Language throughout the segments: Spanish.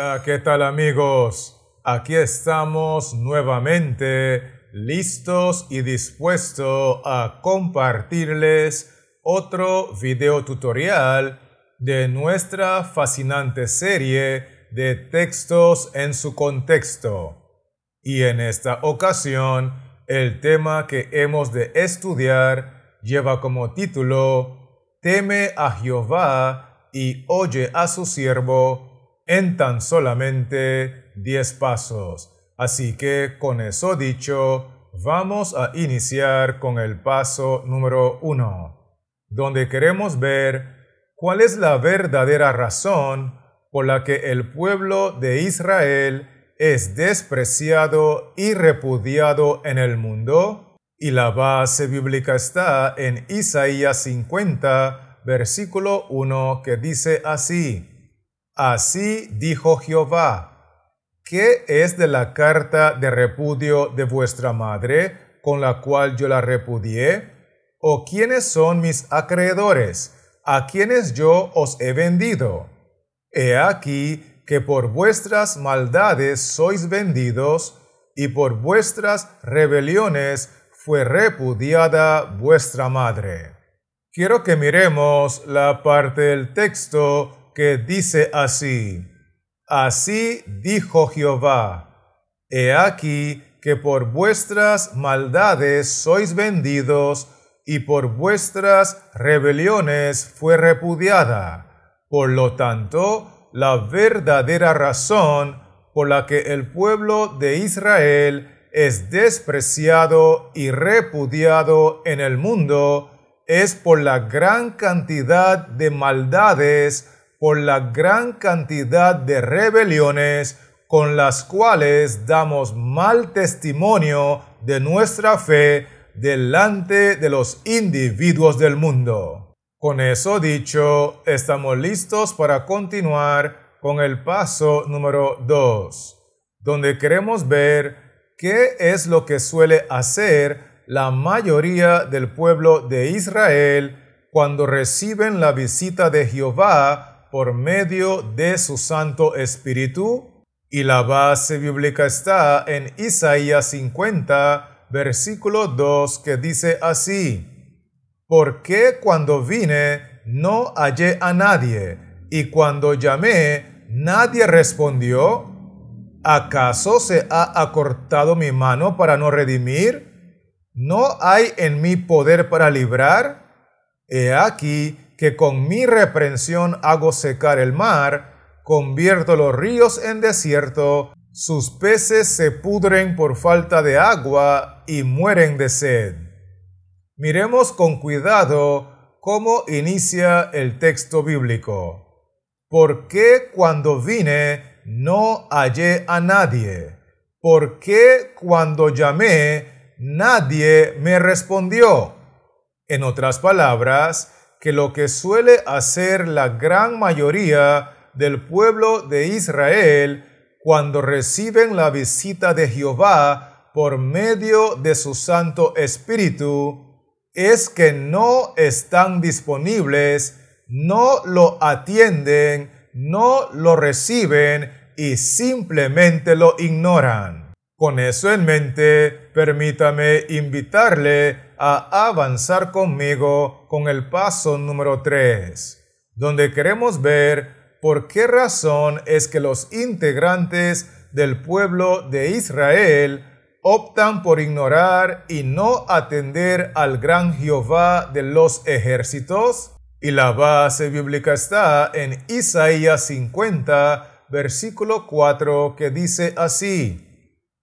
Hola, ¿qué tal amigos? Aquí estamos nuevamente listos y dispuestos a compartirles otro video tutorial de nuestra fascinante serie de textos en su contexto. Y en esta ocasión, el tema que hemos de estudiar lleva como título Teme a Jehová y oye a su siervo en tan solamente 10 pasos. Así que con eso dicho, vamos a iniciar con el paso número 1, donde queremos ver cuál es la verdadera razón por la que el pueblo de Israel es despreciado y repudiado en el mundo. Y la base bíblica está en Isaías 50, versículo 1, que dice así: Así dijo Jehová, ¿qué es de la carta de repudio de vuestra madre, con la cual yo la repudié? ¿O quiénes son mis acreedores, a quienes yo os he vendido? He aquí que por vuestras maldades sois vendidos, y por vuestras rebeliones fue repudiada vuestra madre. Quiero que miremos la parte del texto que dice así: Así dijo Jehová, he aquí que por vuestras maldades sois vendidos, y por vuestras rebeliones fue repudiada. Por lo tanto, la verdadera razón por la que el pueblo de Israel es despreciado y repudiado en el mundo es por la gran cantidad de maldades, por la gran cantidad de rebeliones con las cuales damos mal testimonio de nuestra fe delante de los individuos del mundo. Con eso dicho, estamos listos para continuar con el paso número 2, donde queremos ver qué es lo que suele hacer la mayoría del pueblo de Israel cuando reciben la visita de Jehová por medio de su Santo Espíritu. Y la base bíblica está en Isaías 50, versículo 2, que dice así: ¿Por qué cuando vine no hallé a nadie, y cuando llamé nadie respondió? ¿Acaso se ha acortado mi mano para no redimir? ¿No hay en mí poder para librar? He aquí que con mi reprensión hago secar el mar, convierto los ríos en desierto, sus peces se pudren por falta de agua y mueren de sed. Miremos con cuidado cómo inicia el texto bíblico. ¿Por qué cuando vine no hallé a nadie? ¿Por qué cuando llamé nadie me respondió? En otras palabras, que lo que suele hacer la gran mayoría del pueblo de Israel cuando reciben la visita de Jehová por medio de su Santo Espíritu es que no están disponibles, no lo atienden, no lo reciben y simplemente lo ignoran. Con eso en mente, permítame invitarle a avanzar conmigo con el paso número 3, donde queremos ver por qué razón es que los integrantes del pueblo de Israel optan por ignorar y no atender al gran Jehová de los ejércitos. Y la base bíblica está en Isaías 50, versículo 4, que dice así: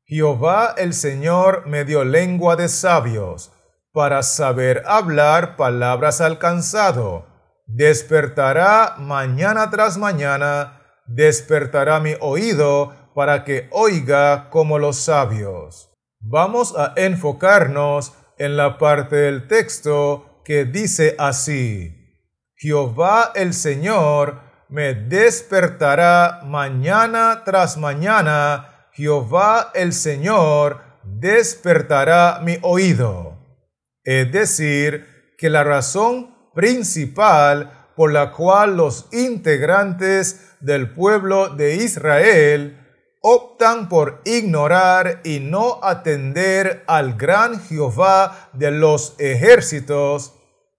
Jehová el Señor me dio lengua de sabios, para saber hablar palabras al cansado. Despertará mañana tras mañana, despertará mi oído para que oiga como los sabios. Vamos a enfocarnos en la parte del texto que dice así: Jehová el Señor me despertará mañana tras mañana, Jehová el Señor despertará mi oído. Es decir, que la razón principal por la cual los integrantes del pueblo de Israel optan por ignorar y no atender al gran Jehová de los ejércitos,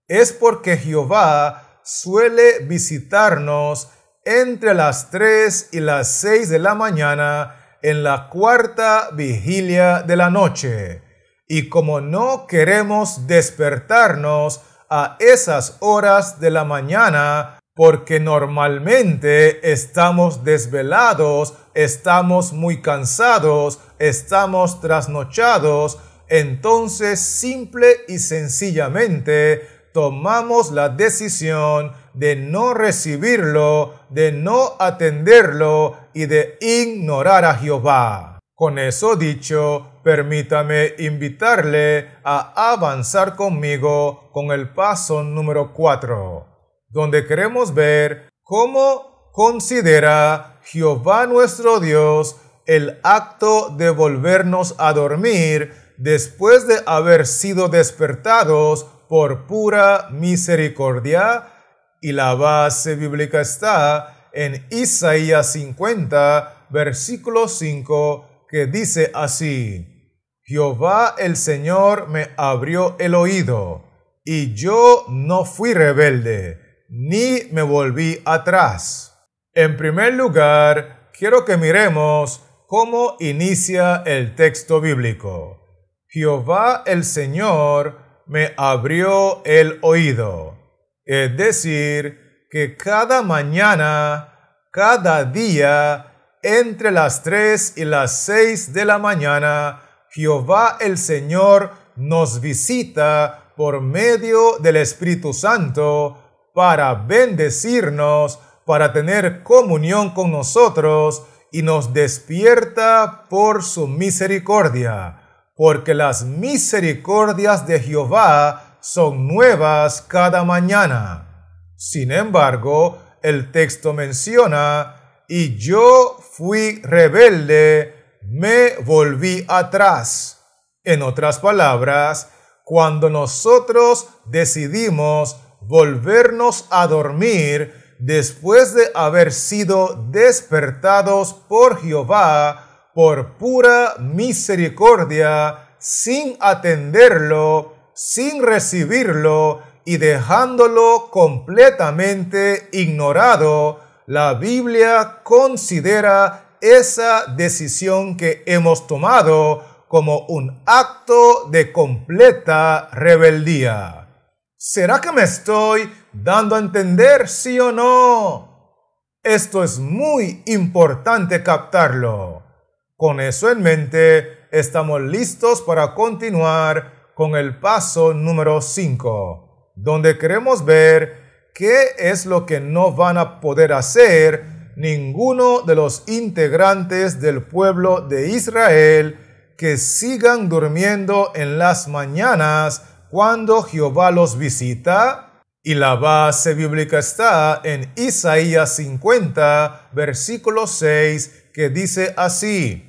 es porque Jehová suele visitarnos entre las 3 y las 6 de la mañana en la cuarta vigilia de la noche. Y como no queremos despertarnos a esas horas de la mañana, porque normalmente estamos desvelados, estamos muy cansados, estamos trasnochados, entonces simple y sencillamente tomamos la decisión de no recibirlo, de no atenderlo y de ignorar a Jehová. Con eso dicho, permítame invitarle a avanzar conmigo con el paso número 4, donde queremos ver cómo considera Jehová nuestro Dios el acto de volvernos a dormir después de haber sido despertados por pura misericordia. Y la base bíblica está en Isaías 50, versículo 5, que dice así: Jehová el Señor me abrió el oído, y yo no fui rebelde, ni me volví atrás. En primer lugar, quiero que miremos cómo inicia el texto bíblico. Jehová el Señor me abrió el oído. Es decir, que cada mañana, cada día, entre las 3 y las 6 de la mañana, Jehová el Señor nos visita por medio del Espíritu Santo para bendecirnos, para tener comunión con nosotros y nos despierta por su misericordia, porque las misericordias de Jehová son nuevas cada mañana. Sin embargo, el texto menciona: y yo fui rebelde, me volví atrás. En otras palabras, cuando nosotros decidimos volvernos a dormir después de haber sido despertados por Jehová por pura misericordia, sin atenderlo, sin recibirlo y dejándolo completamente ignorado, la Biblia considera esa decisión que hemos tomado como un acto de completa rebeldía. ¿Será que me estoy dando a entender, sí o no? Esto es muy importante captarlo. Con eso en mente, estamos listos para continuar con el paso número 5, donde queremos ver qué es lo que no van a poder hacer ninguno de los integrantes del pueblo de Israel que sigan durmiendo en las mañanas cuando Jehová los visita. Y la base bíblica está en Isaías 50, versículo 6, que dice así: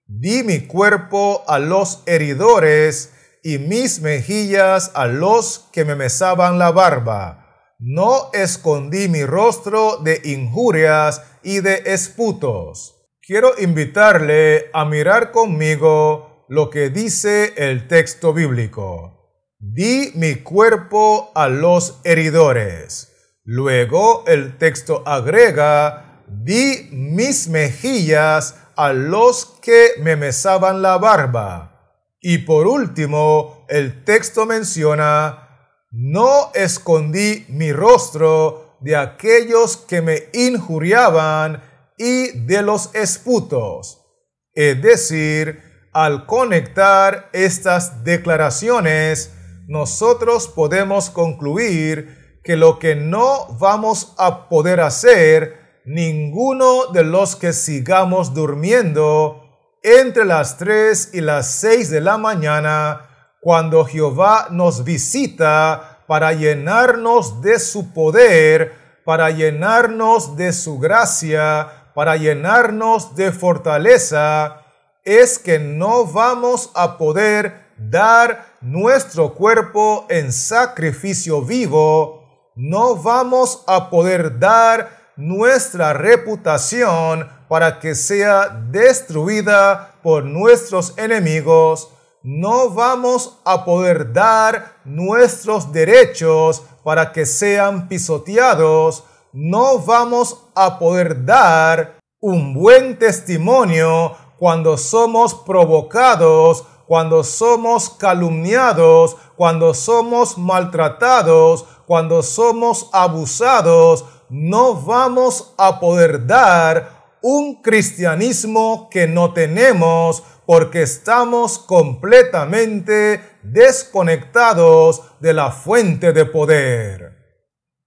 Di mi cuerpo a los heridores y mis mejillas a los que me mesaban la barba. No escondí mi rostro de injurias y de esputos. Quiero invitarle a mirar conmigo lo que dice el texto bíblico. Di mi cuerpo a los heridores. Luego el texto agrega: di mis mejillas a los que me mesaban la barba. Y por último, el texto menciona: no escondí mi rostro de aquellos que me injuriaban y de los esputos. Es decir, al conectar estas declaraciones, nosotros podemos concluir que lo que no vamos a poder hacer ninguno de los que sigamos durmiendo entre las 3 y las 6 de la mañana, cuando Jehová nos visita para llenarnos de su poder, para llenarnos de su gracia, para llenarnos de fortaleza, es que no vamos a poder dar nuestro cuerpo en sacrificio vivo, no vamos a poder dar nuestra reputación para que sea destruida por nuestros enemigos. No vamos a poder dar nuestros derechos para que sean pisoteados. No vamos a poder dar un buen testimonio cuando somos provocados, cuando somos calumniados, cuando somos maltratados, cuando somos abusados. No vamos a poder dar un cristianismo que no tenemos porque estamos completamente desconectados de la fuente de poder.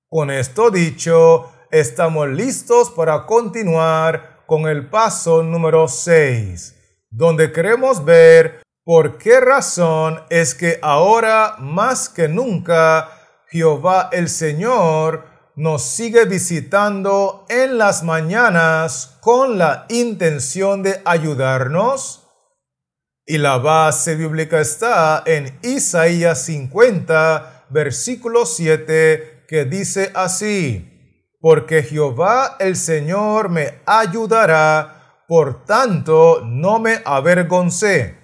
Con esto dicho, estamos listos para continuar con el paso número 6, donde queremos ver por qué razón es que ahora más que nunca Jehová el Señor nos sigue visitando en las mañanas con la intención de ayudarnos. Y la base bíblica está en Isaías 50, versículo 7, que dice así: porque Jehová el Señor me ayudará, por tanto no me avergoncé.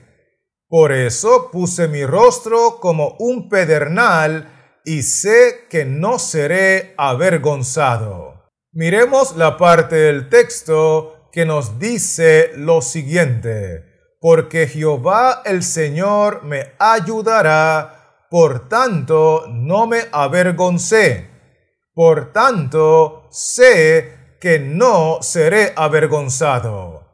Por eso puse mi rostro como un pedernal, y sé que no seré avergonzado. Miremos la parte del texto que nos dice lo siguiente: porque Jehová el Señor me ayudará, por tanto no me avergoncé. Por tanto sé que no seré avergonzado.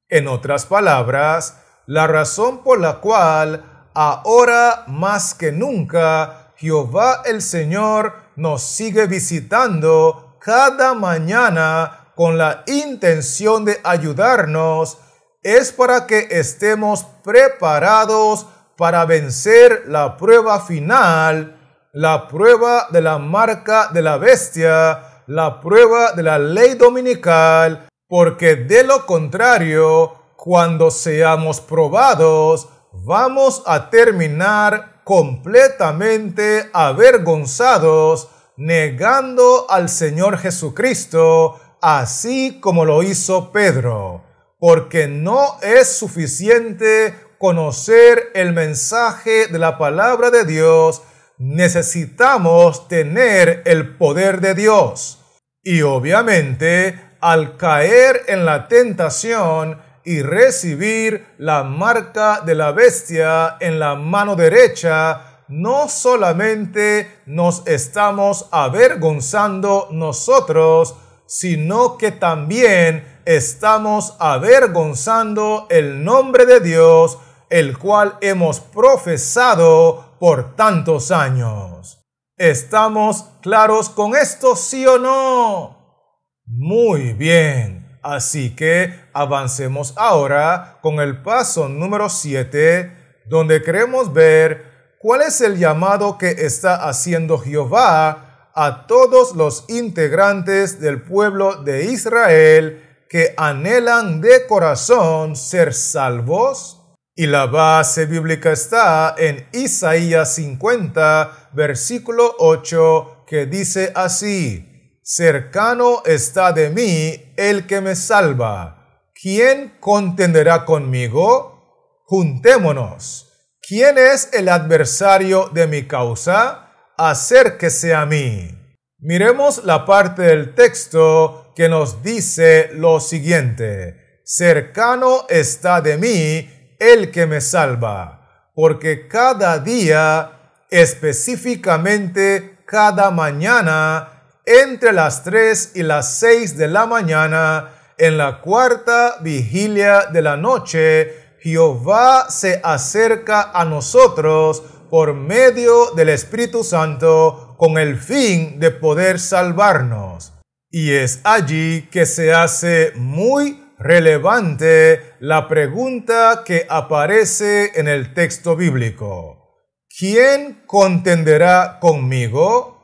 En otras palabras, la razón por la cual ahora más que nunca Jehová el Señor nos sigue visitando cada mañana con la intención de ayudarnos es para que estemos preparados para vencer la prueba final, la prueba de la marca de la bestia, la prueba de la ley dominical, porque de lo contrario, cuando seamos probados, vamos a terminar completamente avergonzados, negando al Señor Jesucristo, así como lo hizo Pedro, porque no es suficiente conocer el mensaje de la palabra de Dios, necesitamos tener el poder de Dios. Y obviamente, al caer en la tentación y recibir la marca de la bestia en la mano derecha, no solamente nos estamos avergonzando nosotros, sino que también estamos avergonzando el nombre de Dios, el cual hemos profesado por tantos años. ¿Estamos claros con esto, sí o no? Muy bien. Así que avancemos ahora con el paso número 7, donde queremos ver cuál es el llamado que está haciendo Jehová a todos los integrantes del pueblo de Israel que anhelan de corazón ser salvos. Y la base bíblica está en Isaías 50, versículo 8, que dice así: cercano está de mí el que me salva. ¿Quién contenderá conmigo? Juntémonos. ¿Quién es el adversario de mi causa? Acérquese a mí. Miremos la parte del texto que nos dice lo siguiente: cercano está de mí el que me salva, porque cada día, específicamente cada mañana, entre las 3 y las 6 de la mañana, en la cuarta vigilia de la noche, Jehová se acerca a nosotros por medio del Espíritu Santo con el fin de poder salvarnos. Y es allí que se hace muy relevante la pregunta que aparece en el texto bíblico: ¿quién contenderá conmigo?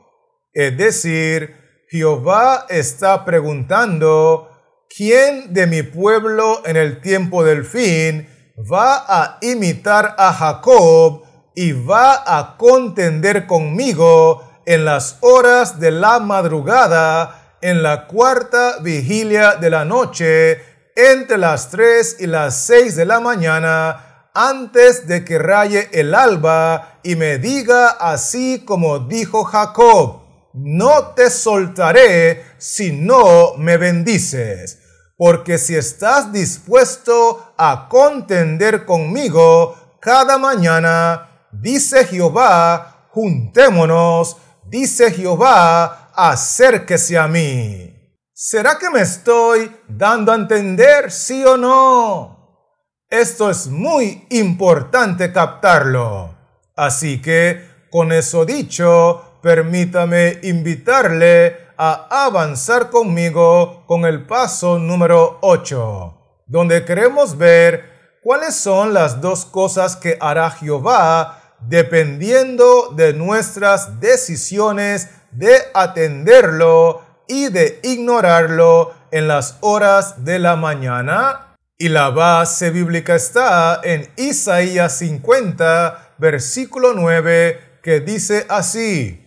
Es decir, Jehová está preguntando: ¿quién de mi pueblo en el tiempo del fin va a imitar a Jacob y va a contender conmigo en las horas de la madrugada, en la cuarta vigilia de la noche, entre las 3 y las 6 de la mañana, antes de que raye el alba, y me diga así como dijo Jacob: no te soltaré si no me bendices. Porque si estás dispuesto a contender conmigo cada mañana, dice Jehová, juntémonos, dice Jehová, acérquese a mí. ¿Será que me estoy dando a entender, sí o no? Esto es muy importante captarlo. Así que, con eso dicho, permítame invitarle a avanzar conmigo con el paso número 8, donde queremos ver cuáles son las dos cosas que hará Jehová dependiendo de nuestras decisiones de atenderlo y de ignorarlo en las horas de la mañana. Y la base bíblica está en Isaías 50, versículo 9, que dice así: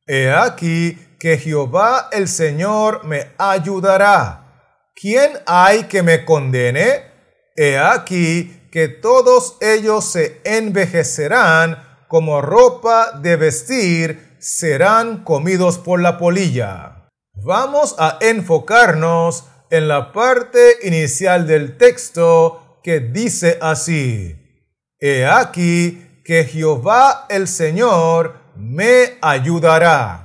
He aquí que Jehová el Señor me ayudará. ¿Quién hay que me condene? He aquí que todos ellos se envejecerán como ropa de vestir, serán comidos por la polilla. Vamos a enfocarnos en la parte inicial del texto que dice así: He aquí que Jehová el Señor me ayudará.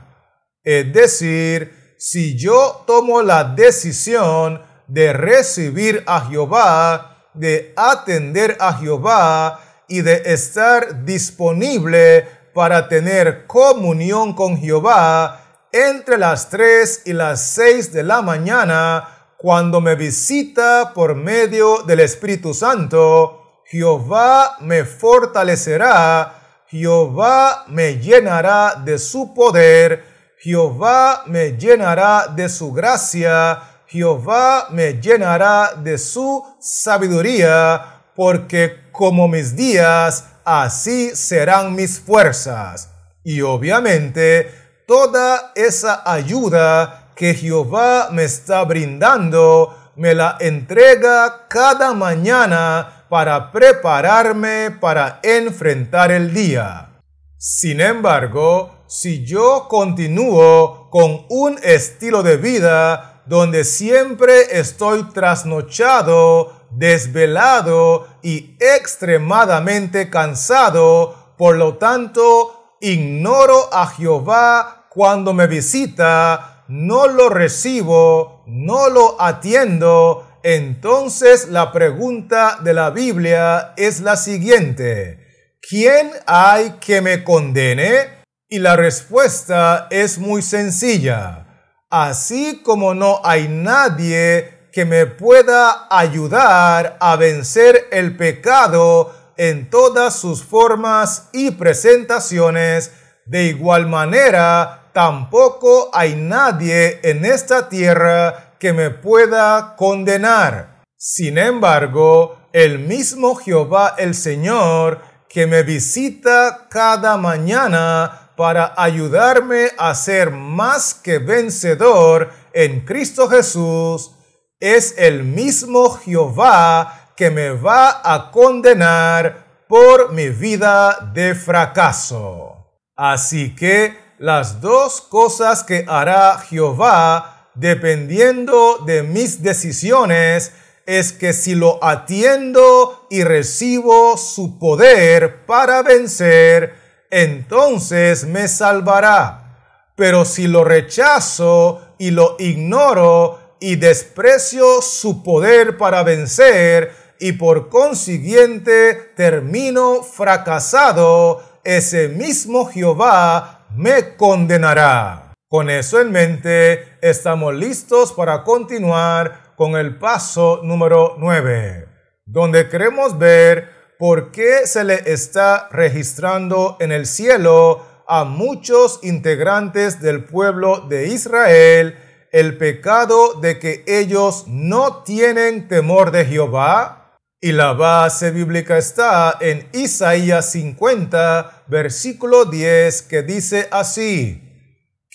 Es decir, si yo tomo la decisión de recibir a Jehová, de atender a Jehová y de estar disponible para tener comunión con Jehová entre las 3 y las 6 de la mañana, cuando me visita por medio del Espíritu Santo, Jehová me fortalecerá, Jehová me llenará de su poder, Jehová me llenará de su gracia, Jehová me llenará de su sabiduría, porque como mis días, así serán mis fuerzas. Y obviamente, toda esa ayuda que Jehová me está brindando, me la entrega cada mañana para prepararme para enfrentar el día. Sin embargo, si yo continúo con un estilo de vida donde siempre estoy trasnochado, desvelado y extremadamente cansado, por lo tanto, ignoro a Jehová cuando me visita, no lo recibo, no lo atiendo, entonces la pregunta de la Biblia es la siguiente: ¿quién hay que me condene? Y la respuesta es muy sencilla. Así como no hay nadie que me pueda ayudar a vencer el pecado en todas sus formas y presentaciones, de igual manera tampoco hay nadie en esta tierra que me pueda condenar. Sin embargo, el mismo Jehová el Señor, que me visita cada mañana para ayudarme a ser más que vencedor en Cristo Jesús, es el mismo Jehová que me va a condenar por mi vida de fracaso. Así que las dos cosas que hará Jehová, dependiendo de mis decisiones, es que si lo atiendo y recibo su poder para vencer, entonces me salvará. Pero si lo rechazo y lo ignoro y desprecio su poder para vencer y por consiguiente termino fracasado, ese mismo Jehová me condenará. Con eso en mente, estamos listos para continuar con el paso número 9, donde queremos ver por qué se le está registrando en el cielo a muchos integrantes del pueblo de Israel el pecado de que ellos no tienen temor de Jehová. Y la base bíblica está en Isaías 50, versículo 10, que dice así: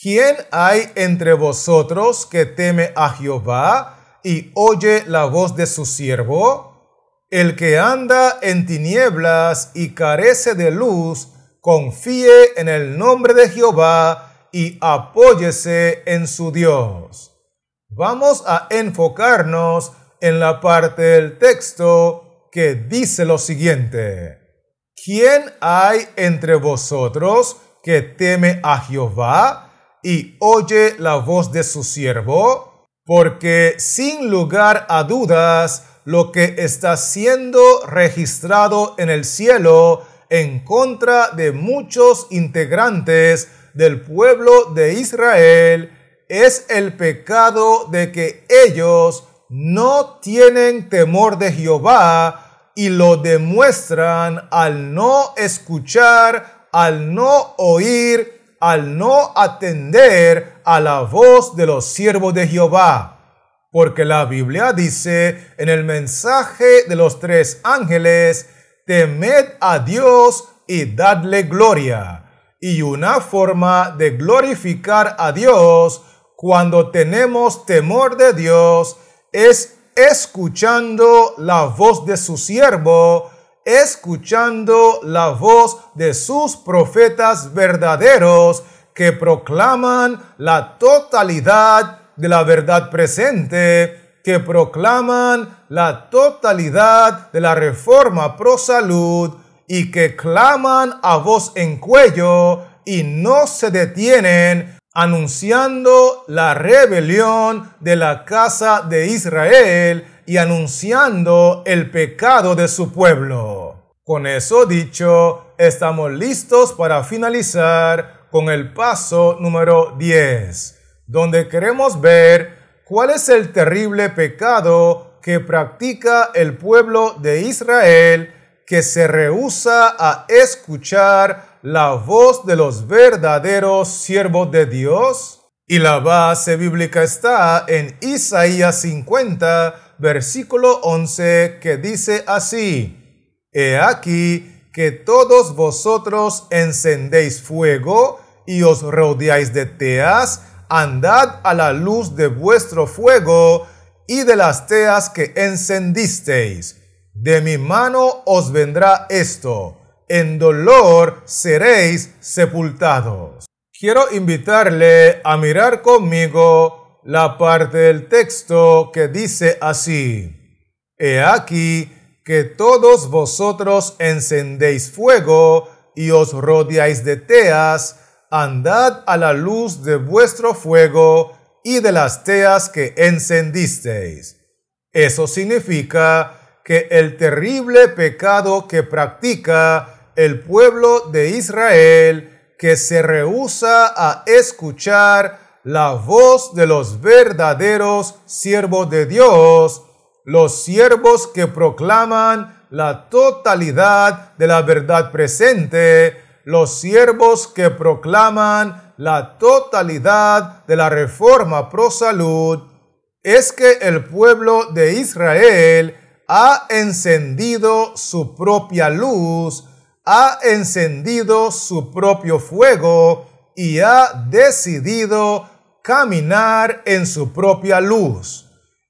¿Quién hay entre vosotros que teme a Jehová y oye la voz de su siervo? El que anda en tinieblas y carece de luz, confíe en el nombre de Jehová y apóyese en su Dios. Vamos a enfocarnos en la parte del texto que dice lo siguiente: ¿Quién hay entre vosotros que teme a Jehová y oye la voz de su siervo? Porque sin lugar a dudas, lo que está siendo registrado en el cielo en contra de muchos integrantes del pueblo de Israel es el pecado de que ellos no tienen temor de Jehová y lo demuestran al no escuchar, al no oír, al no atender a la voz de los siervos de Jehová. Porque la Biblia dice en el mensaje de los 3 ángeles: temed a Dios y dadle gloria. Y una forma de glorificar a Dios cuando tenemos temor de Dios es escuchando la voz de su siervo, escuchando la voz de sus profetas verdaderos que proclaman la totalidad de la verdad presente, que proclaman la totalidad de la reforma pro salud y que claman a voz en cuello y no se detienen anunciando la rebelión de la casa de Israel y anunciando el pecado de su pueblo. Con eso dicho, estamos listos para finalizar con el paso número 10, donde queremos ver cuál es el terrible pecado que practica el pueblo de Israel, que se rehúsa a escuchar la voz de los verdaderos siervos de Dios. Y la base bíblica está en Isaías 50, versículo 11, que dice así: He aquí que todos vosotros encendéis fuego y os rodeáis de teas, andad a la luz de vuestro fuego y de las teas que encendisteis. De mi mano os vendrá esto, en dolor seréis sepultados. Quiero invitarle a mirar conmigo la parte del texto que dice así: He aquí que todos vosotros encendéis fuego y os rodeáis de teas, andad a la luz de vuestro fuego y de las teas que encendisteis. Eso significa que el terrible pecado que practica el pueblo de Israel, que se rehúsa a escuchar la voz de los verdaderos siervos de Dios, los siervos que proclaman la totalidad de la verdad presente, los siervos que proclaman la totalidad de la reforma pro salud, es que el pueblo de Israel ha encendido su propia luz, ha encendido su propio fuego y ha decidido caminar en su propia luz.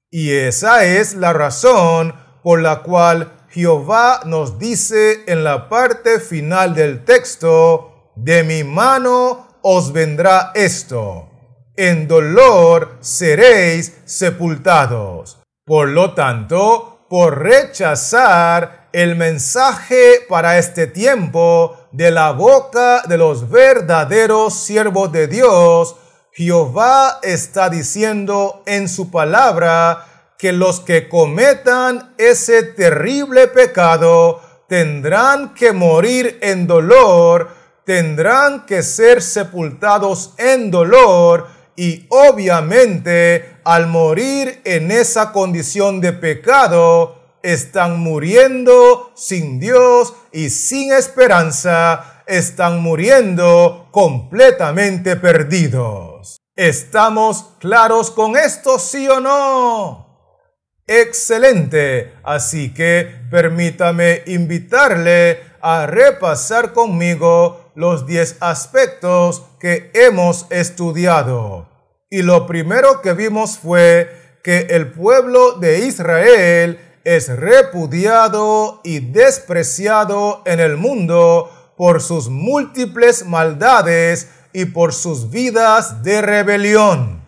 Y esa es la razón por la cual Jehová nos dice en la parte final del texto: de mi mano os vendrá esto, en dolor seréis sepultados. Por lo tanto, por rechazar el mensaje para este tiempo de la boca de los verdaderos siervos de Dios, Jehová está diciendo en su palabra que los que cometan ese terrible pecado tendrán que morir en dolor, tendrán que ser sepultados en dolor, y obviamente al morir en esa condición de pecado, están muriendo sin Dios y sin esperanza, están muriendo completamente perdidos. ¿Estamos claros con esto, sí o no? Excelente. Así que permítame invitarle a repasar conmigo los 10 aspectos que hemos estudiado. Y lo primero que vimos fue que el pueblo de Israel es repudiado y despreciado en el mundo por sus múltiples maldades y por sus vidas de rebelión.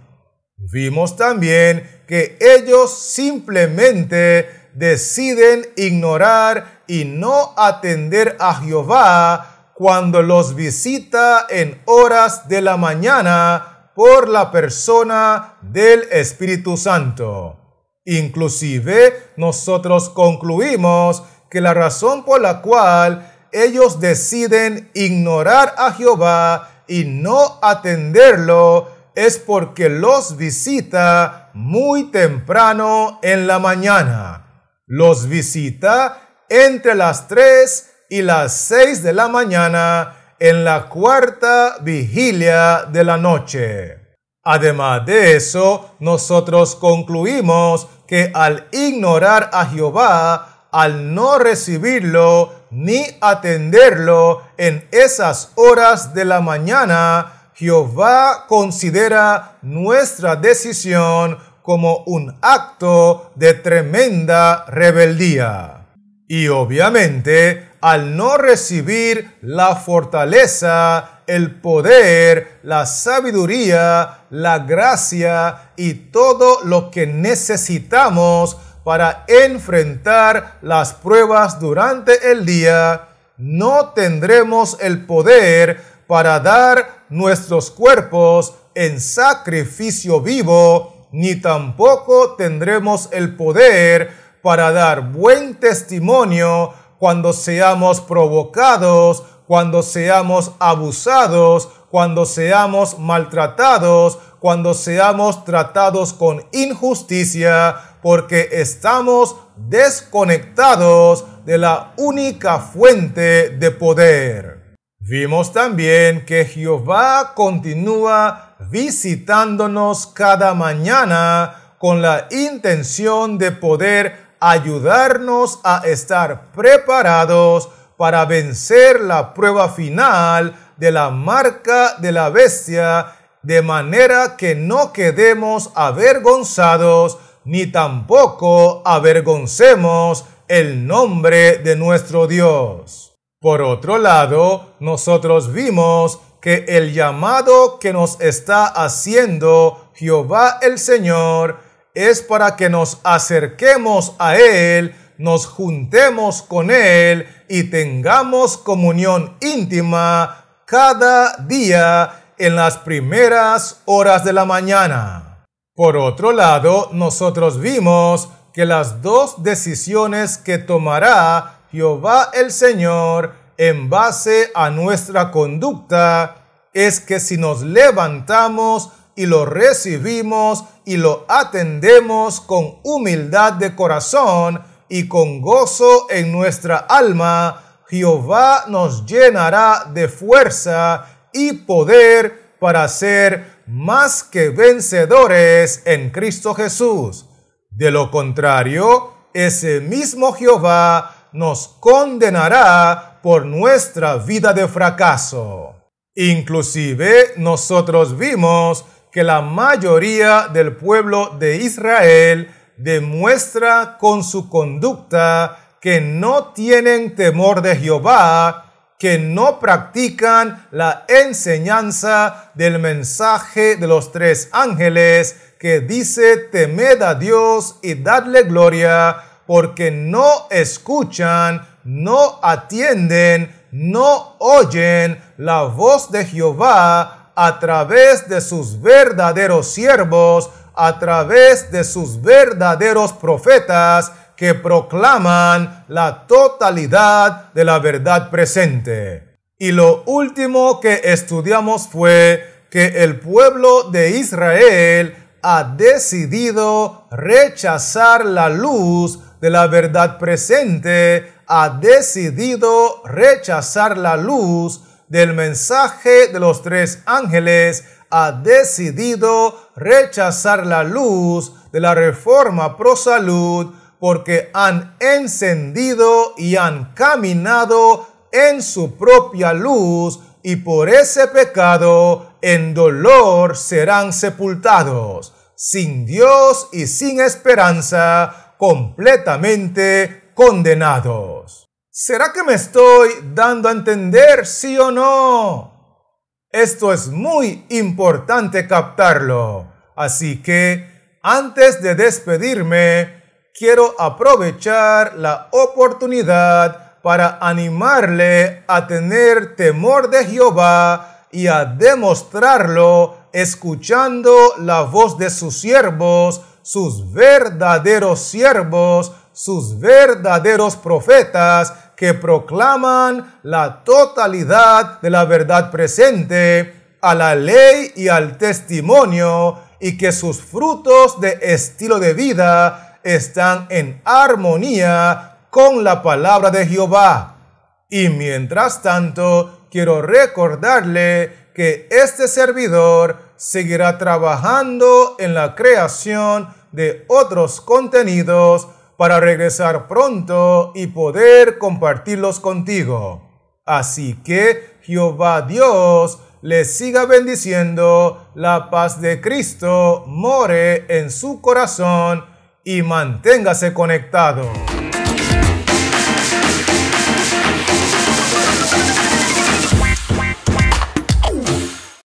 Vimos también que ellos simplemente deciden ignorar y no atender a Jehová cuando los visita en horas de la mañana por la persona del Espíritu Santo. Inclusive, nosotros concluimos que la razón por la cual ellos deciden ignorar a Jehová y no atenderlo es porque los visita muy temprano en la mañana. Los visita entre las 3 y las 6 de la mañana en la cuarta vigilia de la noche. Además de eso, nosotros concluimos que al ignorar a Jehová, al no recibirlo ni atenderlo en esas horas de la mañana, Jehová considera nuestra decisión como un acto de tremenda rebeldía. Y obviamente, al no recibir la fortaleza, el poder, la sabiduría, la gracia y todo lo que necesitamos para enfrentar las pruebas durante el día, no tendremos el poder para dar nuestros cuerpos en sacrificio vivo, ni tampoco tendremos el poder para dar buen testimonio cuando seamos provocados, cuando seamos abusados, cuando seamos maltratados, cuando seamos tratados con injusticia, porque estamos desconectados de la única fuente de poder. Vimos también que Jehová continúa visitándonos cada mañana con la intención de poder ayudarnos a estar preparados para vencer la prueba final de la marca de la bestia, de manera que no quedemos avergonzados, ni tampoco avergoncemos el nombre de nuestro Dios. Por otro lado, nosotros vimos que el llamado que nos está haciendo Jehová el Señor es para que nos acerquemos a Él, nos juntemos con Él y tengamos comunión íntima cada día en las primeras horas de la mañana. Por otro lado, nosotros vimos que las dos decisiones que tomará Jehová el Señor en base a nuestra conducta es que si nos levantamos y lo recibimos y lo atendemos con humildad de corazón y con gozo en nuestra alma, Jehová nos llenará de fuerza y poder para ser más que vencedores en Cristo Jesús. De lo contrario, ese mismo Jehová nos condenará por nuestra vida de fracaso. Inclusive, nosotros vimos que la mayoría del pueblo de Israel demuestra con su conducta que no tienen temor de Jehová, que no practican la enseñanza del mensaje de los 3 ángeles que dice: temed a Dios y dadle gloria, porque no escuchan, no atienden, no oyen la voz de Jehová a través de sus verdaderos siervos, a través de sus verdaderos profetas que proclaman la totalidad de la verdad presente. Y lo último que estudiamos fue que el pueblo de Israel ha decidido rechazar la luz de la verdad presente, ha decidido rechazar la luz del mensaje de los 3 ángeles, ha decidido rechazar la luz de la reforma pro salud, porque han encendido y han caminado en su propia luz y por ese pecado en dolor serán sepultados, sin Dios y sin esperanza, completamente condenados. ¿Será que me estoy dando a entender, sí o no? Esto es muy importante captarlo. Así que, antes de despedirme, quiero aprovechar la oportunidad para animarle a tener temor de Jehová y a demostrarlo escuchando la voz de sus siervos, sus verdaderos siervos, sus verdaderos profetas que proclaman la totalidad de la verdad presente, a la ley y al testimonio, y que sus frutos de estilo de vida están en armonía con la palabra de Jehová. Y mientras tanto, quiero recordarle que este servidor seguirá trabajando en la creación de otros contenidos para regresar pronto y poder compartirlos contigo. Así que Jehová Dios les siga bendiciendo, la paz de Cristo more en su corazón y manténgase conectado.